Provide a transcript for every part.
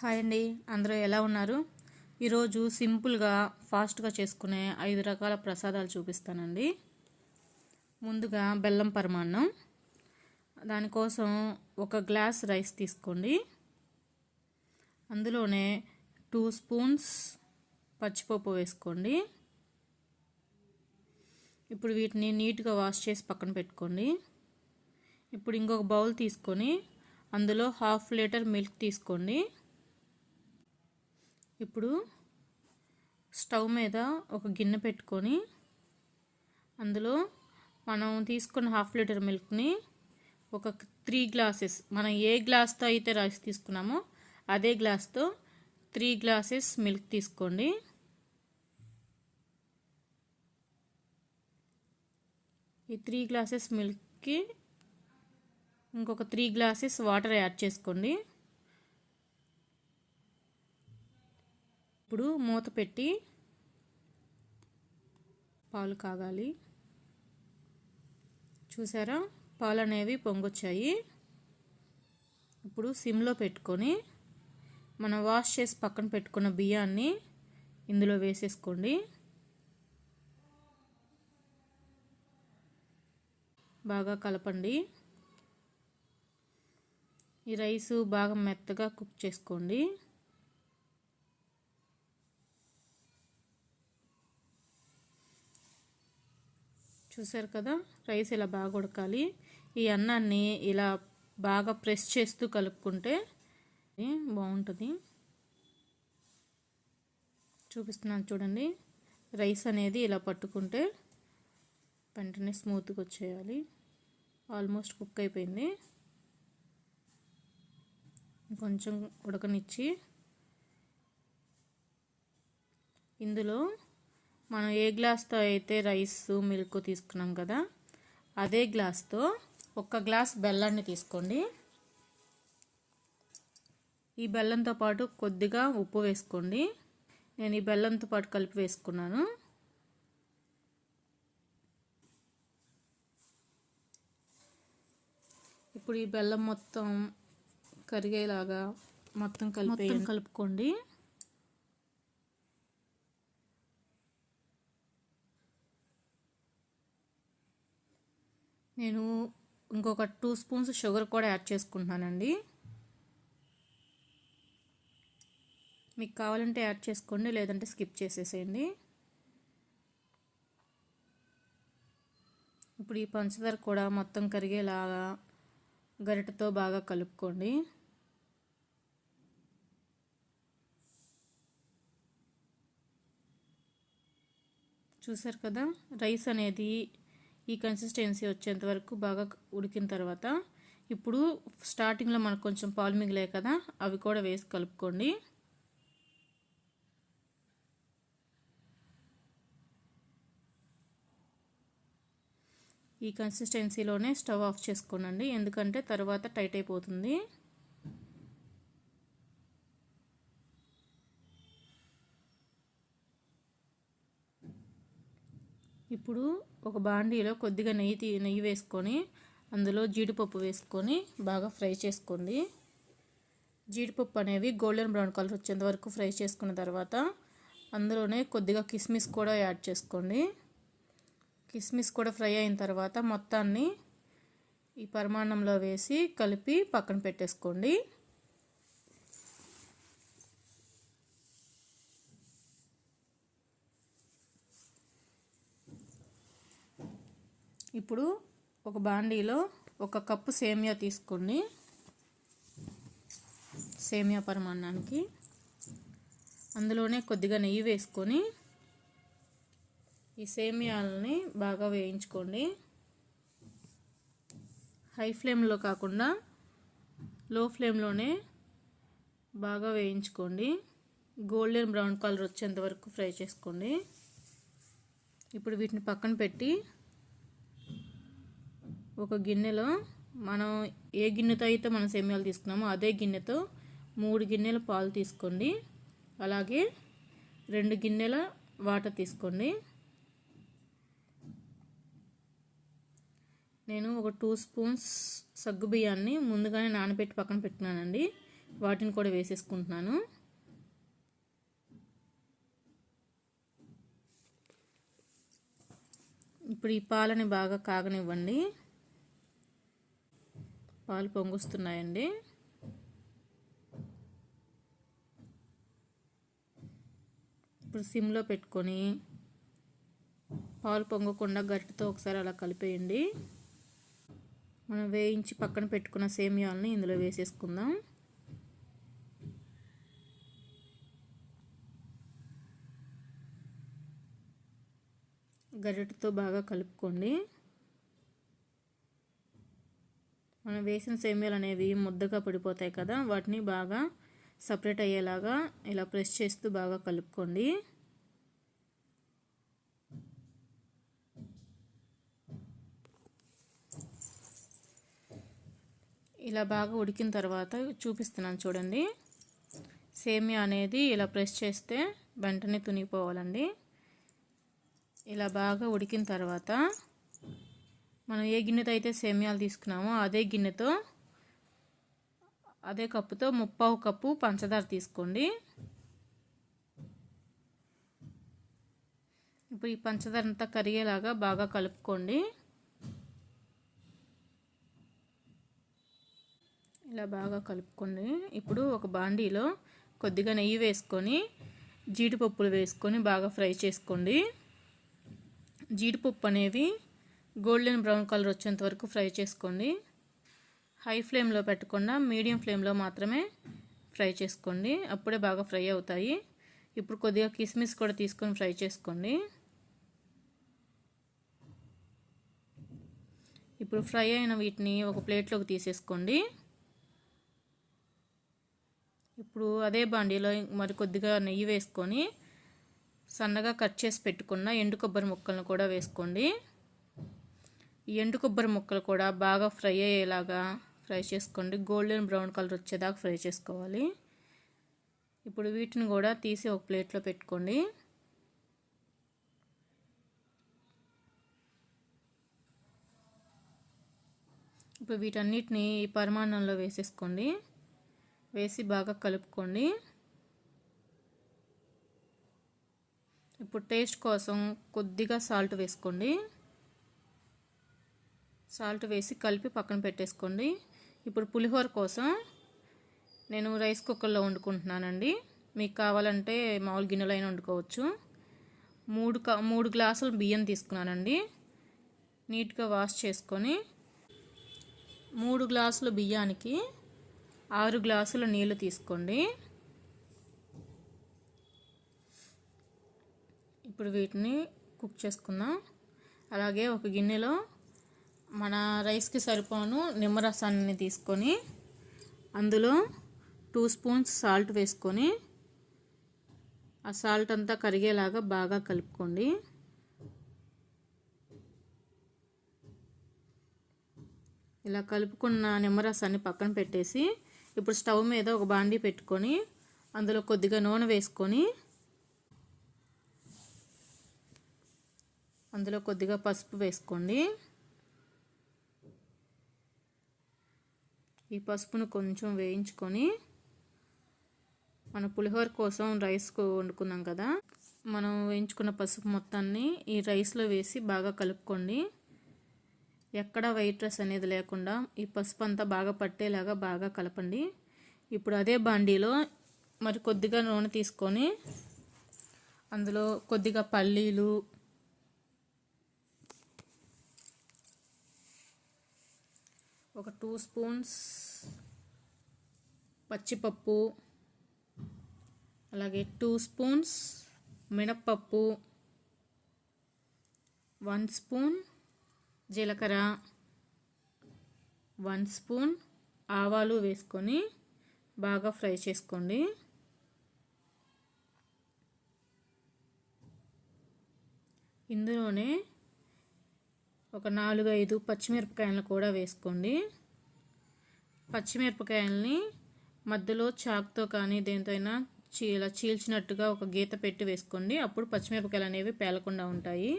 Hi అండి, అందరూ ఎలా ఉన్నారు? ఈరోజు సింపుల్గా ఫాస్ట్గా చేసుకునే 5 రకాల ప్రసాదాలు చూపిస్తానండి. ముందుగా బెల్లం పరమాన్నం. దానికోసం ఒక గ్లాస్ రైస్ తీసుకోండి. అందులోనే 2 స్పూన్స్ పచ్చిపప్పు వేసుకోండి. ఇప్పుడు వీటిని నీట్గా వాష్ చేసి పక్కన పెట్టుకోండి. ఇప్పుడు ఇంకొక బౌల్ తీసుకొని అందులో 1/2 లీటర్ మిల్క్ తీసుకోండి. ఇప్పుడు స్టవ్ మీద ఒక గిన్నె పెట్టుకొని అందులో మనం తీసుకున్న 1/2 లీటర్ మిల్క్ని ఒక 3 గ్లాసెస్, మనం ఏ గ్లాస్తో అయితే రైస్ తీసుకున్నామో అదే గ్లాస్తో 3 గ్లాసెస్ మిల్క్ తీసుకోండి. ఈ 3 గ్లాసెస్ మిల్క్కి ఇంకొక 3 గ్లాసెస్ వాటర్ యాడ్ చేసుకోండి. ఇప్పుడు మూత పెట్టి పాలు కాగాలి. చూసారా, పాలు అనేవి పొంగొచ్చాయి. ఇప్పుడు సిమ్లో పెట్టుకొని మనం వాష్ చేసి పక్కన పెట్టుకున్న బియ్యాన్ని ఇందులో వేసేసుకోండి. బాగా కలపండి. ఈ రైస్ బాగా మెత్తగా కుక్ చేసుకోండి. చూసారు కదా, రైస్ ఇలా బాగా ఉడకాలి. ఈ అన్నాన్ని ఇలా బాగా ప్రెస్ చేస్తూ కలుపుకుంటే బాగుంటుంది. చూపిస్తున్నాను చూడండి, రైస్ అనేది ఇలా పట్టుకుంటే వెంటనే స్మూత్గా వచ్చేయాలి. ఆల్మోస్ట్ కుక్ అయిపోయింది. కొంచెం ఉడకనిచ్చి ఇందులో మనం ఏ గ్లాస్తో అయితే రైస్ మిల్క్ తీసుకున్నాం కదా అదే గ్లాస్తో 1 గ్లాస్ బెల్లాన్ని తీసుకోండి. ఈ బెల్లంతో పాటు కొద్దిగా ఉప్పు వేసుకోండి. నేను ఈ బెల్లంతో పాటు కలిపి వేసుకున్నాను. ఇప్పుడు ఈ బెల్లం మొత్తం కరిగేలాగా మొత్తం కలుపుకోండి. నేను ఇంకొక 2 స్పూన్స్ షుగర్ కూడా యాడ్ చేసుకుంటున్నానండి. మీకు కావాలంటే యాడ్ చేసుకోండి, లేదంటే స్కిప్ చేసేసేయండి. ఇప్పుడు ఈ పంచదార కూడా మొత్తం కరిగేలాగా గరిటెతో బాగా కలుపుకోండి. చూసారు కదా, రైస్ అనేది ఈ కన్సిస్టెన్సీ వచ్చేంత వరకు బాగా ఉడికిన తర్వాత ఇప్పుడు స్టార్టింగ్లో మనకు కొంచెం పాలు మిగిలాయి కదా, అవి కూడా వేసి కలుపుకోండి. ఈ కన్సిస్టెన్సీలోనే స్టవ్ ఆఫ్ చేసుకోనండి, ఎందుకంటే తర్వాత టైట్ అయిపోతుంది. ఇప్పుడు ఒక బాండీలో కొద్దిగా నెయ్యి వేసుకొని అందులో జీడిపప్పు వేసుకొని బాగా ఫ్రై చేసుకోండి. జీడిపప్పు అనేవి గోల్డెన్ బ్రౌన్ కలర్ వచ్చేంత వరకు ఫ్రై చేసుకున్న తర్వాత అందులోనే కొద్దిగా కిస్మిస్ కూడా యాడ్ చేసుకోండి. కిస్మిస్ కూడా ఫ్రై అయిన తర్వాత మొత్తాన్ని ఈ పరమాన్నంలో వేసి కలిపి పక్కన పెట్టేసుకోండి. ఇప్పుడు ఒక బాండీలో 1 కప్పు సేమియా తీసుకోండి. సేమియా పరమాన్నానికి అందులోనే కొద్దిగా నెయ్యి వేసుకొని ఈ సేమియాలని బాగా వేయించుకోండి. హై ఫ్లేమ్లో కాకుండా లో ఫ్లేమ్లోనే బాగా వేయించుకోండి. గోల్డెన్ బ్రౌన్ కలర్ వచ్చేంత వరకు ఫ్రై చేసుకోండి. ఇప్పుడు వీటిని పక్కన పెట్టి ఒక గిన్నెలో మనం ఏ గిన్నెతో అయితే మనం సేమియాలు తీసుకున్నామో అదే గిన్నెతో 3 గిన్నెల పాలు తీసుకోండి. అలాగే 2 గిన్నెల వాటర్ తీసుకోండి. నేను ఒక 2 స్పూన్స్ సగ్గు బియ్యాన్ని ముందుగానే నానబెట్టి పక్కన పెట్టుకున్నానండి. వాటిని కూడా వేసేసుకుంటున్నాను. ఇప్పుడు ఈ పాలని బాగా కాగనివ్వండి. పాలు పొంగుస్తున్నాయండి. ఇప్పుడు సిమ్లో పెట్టుకొని పాలు పొంగకుండా గరిటెతో ఒకసారి అలా కలిపేయండి. మనం వేయించి పక్కన పెట్టుకున్న సేమియాలని ఇందులో వేసేసుకుందాం. గరిటెతో బాగా కలుపుకోండి. మనం వేసిన సేమియాలు అనేవి ముద్దగా పడిపోతాయి కదా, వాటిని బాగా సపరేట్ అయ్యేలాగా ఇలా ప్రెస్ చేస్తూ బాగా కలుపుకోండి. ఇలా బాగా ఉడికిన తర్వాత చూపిస్తున్నాను చూడండి. సేమియా అనేది ఇలా ప్రెస్ చేస్తే వెంటనే తునిగిపోవాలండి. ఇలా బాగా ఉడికిన తర్వాత మనం ఏ గిన్నెతో అయితే సేమియాలు తీసుకున్నామో అదే గిన్నెతో అదే కప్పుతో 1/2 కప్పు పంచదార తీసుకోండి. ఇప్పుడు ఈ పంచదార అంతా కరిగేలాగా బాగా కలుపుకోండి. ఇలా బాగా కలుపుకోండి. ఇప్పుడు ఒక బాండీలో కొద్దిగా నెయ్యి వేసుకొని జీడిపప్పులు వేసుకొని బాగా ఫ్రై చేసుకోండి. జీడిపప్పు అనేవి గోల్డెన్ బ్రౌన్ కలర్ వచ్చేంత వరకు ఫ్రై చేసుకోండి. హై ఫ్లేమ్లో పెట్టకుండా మీడియం ఫ్లేమ్లో మాత్రమే ఫ్రై చేసుకోండి, అప్పుడే బాగా ఫ్రై అవుతాయి. ఇప్పుడు కొద్దిగా కిస్మిస్ కూడా తీసుకొని ఫ్రై చేసుకోండి. ఇప్పుడు ఫ్రై అయిన వీటిని ఒక ప్లేట్లోకి తీసేసుకోండి. ఇప్పుడు అదే బాండీలో మరి కొద్దిగా నెయ్యి వేసుకొని సన్నగా కట్ చేసి పెట్టుకున్న ఎండు కొబ్బరి ముక్కలను కూడా వేసుకోండి. ఈ ఎండు కొబ్బరి ముక్కలు కూడా బాగా ఫ్రై అయ్యేలాగా ఫ్రై చేసుకోండి. గోల్డెన్ బ్రౌన్ కలర్ వచ్చేదాకా ఫ్రై చేసుకోవాలి. ఇప్పుడు వీటిని కూడా తీసి ఒక ప్లేట్లో పెట్టుకోండి. ఇప్పుడు వీటన్నిటిని ఈ పరిమాణంలో వేసేసుకోండి. వేసి బాగా కలుపుకోండి. ఇప్పుడు టేస్ట్ కోసం కొద్దిగా సాల్ట్ వేసుకోండి. సాల్ట్ వేసి కలిపి పక్కన పెట్టేసుకోండి. ఇప్పుడు పులిహోర కోసం నేను రైస్ కుక్కర్లో వండుకుంటున్నానండి. మీకు కావాలంటే మామూలు గిన్నెలో అయినా వండుకోవచ్చు. 3 గ్లాసులు బియ్యం తీసుకున్నానండి. నీట్గా వాష్ చేసుకొని 3 గ్లాసుల బియ్యానికి 6 గ్లాసుల నీళ్ళు తీసుకోండి. ఇప్పుడు వీటిని కుక్ చేసుకుందాం. అలాగే ఒక గిన్నెలో మన రైస్కి సరిపోను నిమ్మరసాన్ని తీసుకొని అందులో 2 స్పూన్స్ సాల్ట్ వేసుకొని ఆ సాల్ట్ అంతా కరిగేలాగా బాగా కలుపుకోండి. ఇలా కలుపుకున్న నిమ్మరసాన్ని పక్కన పెట్టేసి ఇప్పుడు స్టవ్ మీద ఒక బాండీ పెట్టుకొని అందులో కొద్దిగా నూనె వేసుకొని అందులో కొద్దిగా పసుపు వేసుకోండి. ఈ పసుపును కొంచెం వేయించుకొని మన పులిహోర కోసం రైస్ వండుకున్నాం కదా, మనం వేయించుకున్న పసుపు మొత్తాన్ని ఈ రైస్లో వేసి బాగా కలుపుకోండి. ఎక్కడ వైట్ రైస్ అనేది లేకుండా ఈ పసుపు అంతా బాగా పట్టేలాగా బాగా కలపండి. ఇప్పుడు అదే బాండీలో మరి కొద్దిగా నూనె తీసుకొని అందులో కొద్దిగా పల్లీలు, ఒక 2 స్పూన్స్ పచ్చిపప్పు, అలాగే 2 స్పూన్స్ మినప్పప్పు, 1 స్పూన్ జీలకర్ర, 1 స్పూన్ ఆవాలు వేసుకొని బాగా ఫ్రై చేసుకోండి. ఇందులోనే ఒక 4-5 పచ్చిమిరపకాయలను కూడా వేసుకోండి. పచ్చిమిరపకాయలని మధ్యలో చాకుతో కానీ దేంతో అయినా ఇలా చీల్చినట్టుగా ఒక గీత పెట్టి వేసుకోండి. అప్పుడు పచ్చిమిరపకాయలు అనేవి పేలకుండా ఉంటాయి.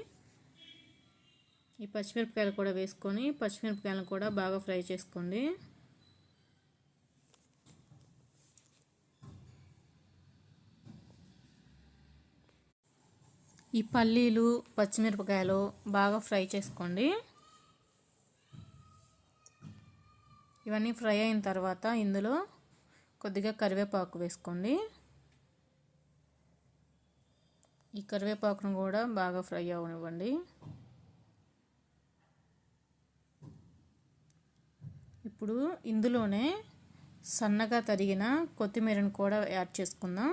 ఈ పచ్చిమిరపకాయలు కూడా వేసుకొని పచ్చిమిరపకాయలను కూడా బాగా ఫ్రై చేసుకోండి. ఈ పల్లీలు పచ్చిమిరపకాయలు బాగా ఫ్రై చేసుకోండి. ఇవన్నీ ఫ్రై అయిన తర్వాత ఇందులో కొద్దిగా కరివేపాకు వేసుకోండి. ఈ కరివేపాకును కూడా బాగా ఫ్రై అవనివ్వండి. ఇప్పుడు ఇందులోనే సన్నగా తరిగిన కొత్తిమీరను కూడా యాడ్ చేసుకుందాం.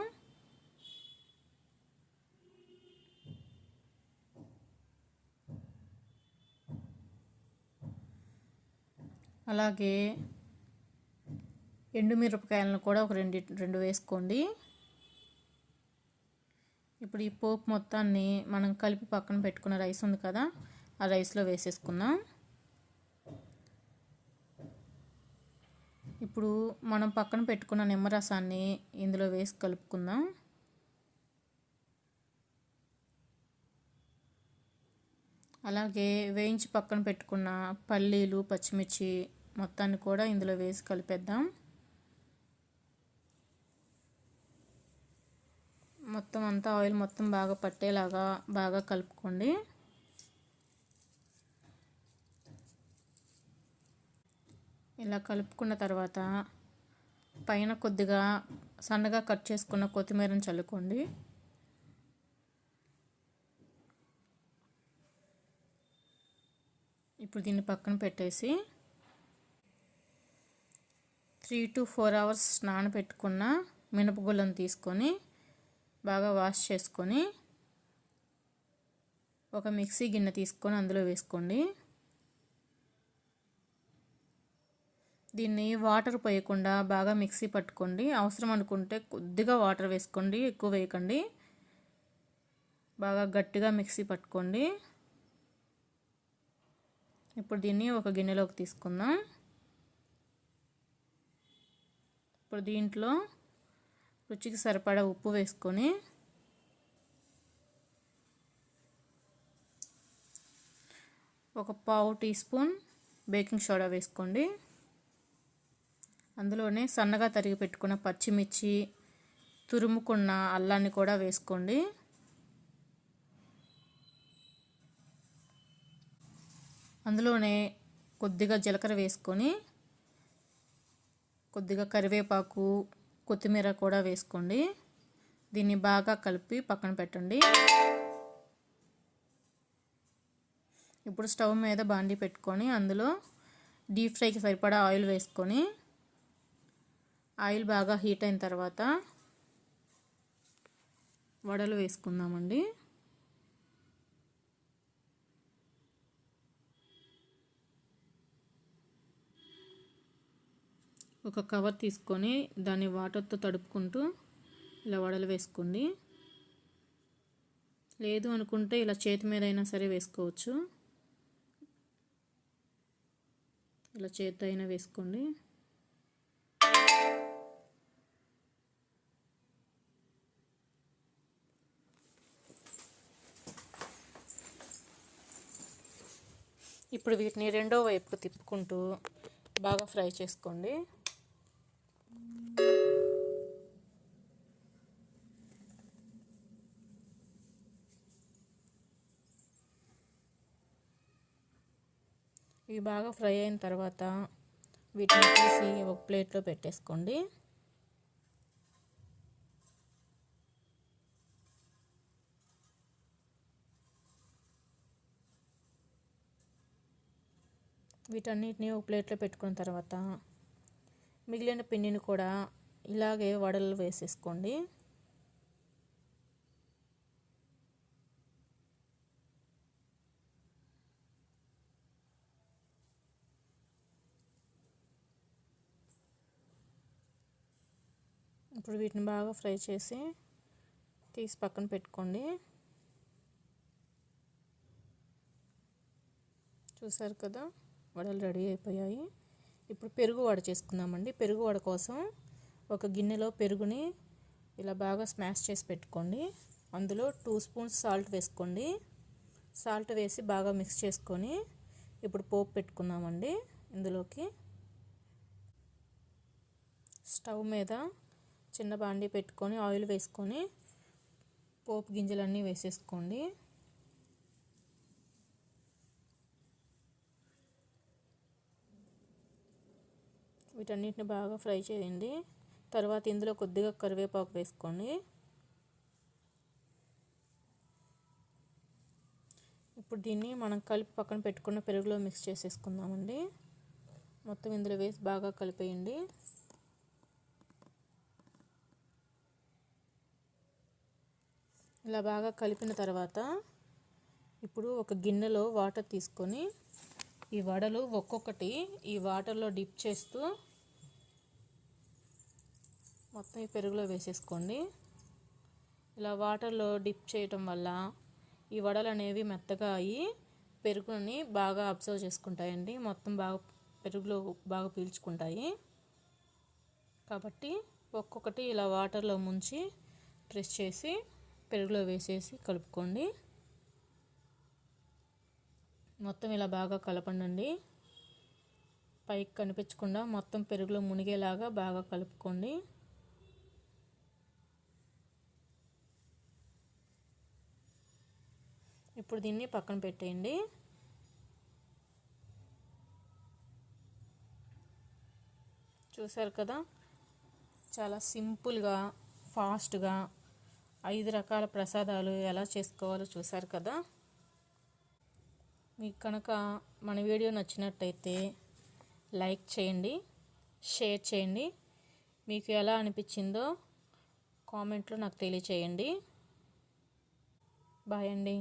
అలాగే ఎండుమిరపకాయలను కూడా ఒక రెండు వేసుకోండి. ఇప్పుడు ఈ పోపు మొత్తాన్ని మనం కలిపి పక్కన పెట్టుకున్న రైస్ ఉంది కదా, ఆ రైస్లో వేసేసుకుందాం. ఇప్పుడు మనం పక్కన పెట్టుకున్న నిమ్మరసాన్ని ఇందులో వేసి కలుపుకుందాం. అలాగే వేయించి పక్కన పెట్టుకున్న పల్లీలు పచ్చిమిర్చి మొత్తాన్ని కూడా ఇందులో వేసి కలిపేద్దాం. మొత్తం అంతా ఆయిల్ మొత్తం బాగా పట్టేలాగా బాగా కలుపుకోండి. ఇలా కలుపుకున్న తర్వాత పైన కొద్దిగా సన్నగా కట్ చేసుకున్న కొత్తిమీరను చల్లుకోండి. ఇప్పుడు దీన్ని పక్కన పెట్టేసి 3 to 4 hours నానబెట్టుకున్న మినపగుళ్ళను తీసుకొని బాగా వాష్ చేసుకొని ఒక మిక్సీ గిన్నె తీసుకొని అందులో వేసుకోండి. దీన్ని వాటర్ పోయకుండా బాగా మిక్సీ పట్టుకోండి. అవసరం అనుకుంటే కొద్దిగా వాటర్ వేసుకోండి, ఎక్కువ వేయకండి. బాగా గట్టిగా మిక్సీ పట్టుకోండి. ఇప్పుడు దీన్ని ఒక గిన్నెలోకి తీసుకుందాం. ఇప్పుడు దీంట్లో రుచికి సరిపడా ఉప్పు వేసుకొని ఒక 1/2 టీ స్పూన్ బేకింగ్ సోడా వేసుకోండి. అందులోనే సన్నగా తరిగి పెట్టుకున్న పచ్చిమిర్చి, తురుముకున్న అల్లాన్ని కూడా వేసుకోండి. అందులోనే కొద్దిగా జీలకర్ర వేసుకొని కొద్దిగా కరివేపాకు, కొత్తిమీర కూడా వేసుకోండి. దీన్ని బాగా కలిపి పక్కన పెట్టండి. ఇప్పుడు స్టవ్ మీద బాండీ పెట్టుకొని అందులో డీప్ ఫ్రైకి సరిపడా ఆయిల్ వేసుకొని ఆయిల్ బాగా హీట్ అయిన తర్వాత వడలు వేసుకుందామండి. ఒక కవర్ తీసుకొని దాన్ని వాటర్తో తడుపుకుంటూ ఇలా వడలు వేసుకోండి. లేదు అనుకుంటే ఇలా చేతి మీద అయినా సరే వేసుకోవచ్చు. ఇలా చేతితో అయినా వేసుకోండి. ఇప్పుడు వీటిని రెండో వైపుకు తిప్పుకుంటూ బాగా ఫ్రై చేసుకోండి. ఇవి బాగా ఫ్రై అయిన తర్వాత వీటిని తీసి ఒక ప్లేట్లో పెట్టేసుకోండి. వీటన్నిటిని ఒక ప్లేట్లో పెట్టుకున్న తర్వాత మిగిలిన పిండిని కూడా ఇలాగే వడలు వేసేసుకోండి. ఇప్పుడు వీటిని బాగా ఫ్రై చేసి తీసి పక్కన పెట్టుకోండి. చూసారు కదా, వడలు రెడీ అయిపోయాయి. ఇప్పుడు పెరుగు వడ చేసుకుందామండి. పెరుగు వడ కోసం ఒక గిన్నెలో పెరుగుని ఇలా బాగా స్మాష్ చేసి పెట్టుకోండి. అందులో 2 స్పూన్స్ సాల్ట్ వేసుకోండి. సాల్ట్ వేసి బాగా మిక్స్ చేసుకొని ఇప్పుడు పోపు పెట్టుకుందామండి. ఇందులోకి స్టవ్ మీద చిన్న బాండీ పెట్టుకొని ఆయిల్ వేసుకొని పోపు గింజలన్నీ వేసేసుకోండి. వీటన్నిటిని బాగా ఫ్రై చేయండి. తర్వాత ఇందులో కొద్దిగా కరివేపాకు వేసుకోండి. ఇప్పుడు దీన్ని మనం కలిపి పక్కన పెట్టుకున్న పెరుగులో మిక్స్ చేసేసుకుందామండి. మొత్తం ఇందులో వేసి బాగా కలిపేయండి. ఇలా బాగా కలిపిన తర్వాత ఇప్పుడు ఒక గిన్నెలో వాటర్ తీసుకొని ఈ వడలు ఒక్కొక్కటి ఈ వాటర్లో డిప్ చేస్తూ మొత్తం ఈ పెరుగులో వేసేసుకోండి. ఇలా వాటర్లో డిప్ చేయటం వల్ల ఈ వడలు అనేవి మెత్తగా అయ్యి పెరుగుని బాగా అబ్జర్వ్ చేసుకుంటాయండి. మొత్తం బాగా పెరుగులో బాగా పీల్చుకుంటాయి. కాబట్టి ఒక్కొక్కటి ఇలా వాటర్లో ముంచి ప్రెస్ చేసి పెరుగులో వేసేసి కలుపుకోండి. మొత్తం ఇలా బాగా కలపండి. పైకి కనిపించకుండా మొత్తం పెరుగులో మునిగేలాగా బాగా కలుపుకోండి. ఇప్పుడు దీన్ని పక్కన పెట్టేయండి. చూసారు కదా, చాలా సింపుల్గా ఫాస్ట్గా 5 రకాల ప్రసాదాలు ఎలా చేసుకోవాలో చూసారు కదా. మీకు కనుక మన వీడియో నచ్చినట్టయితే లైక్ చేయండి, షేర్ చేయండి. మీకు ఎలా అనిపించిందో కామెంట్లో నాకు తెలియచేయండి. బాయ్ అండి.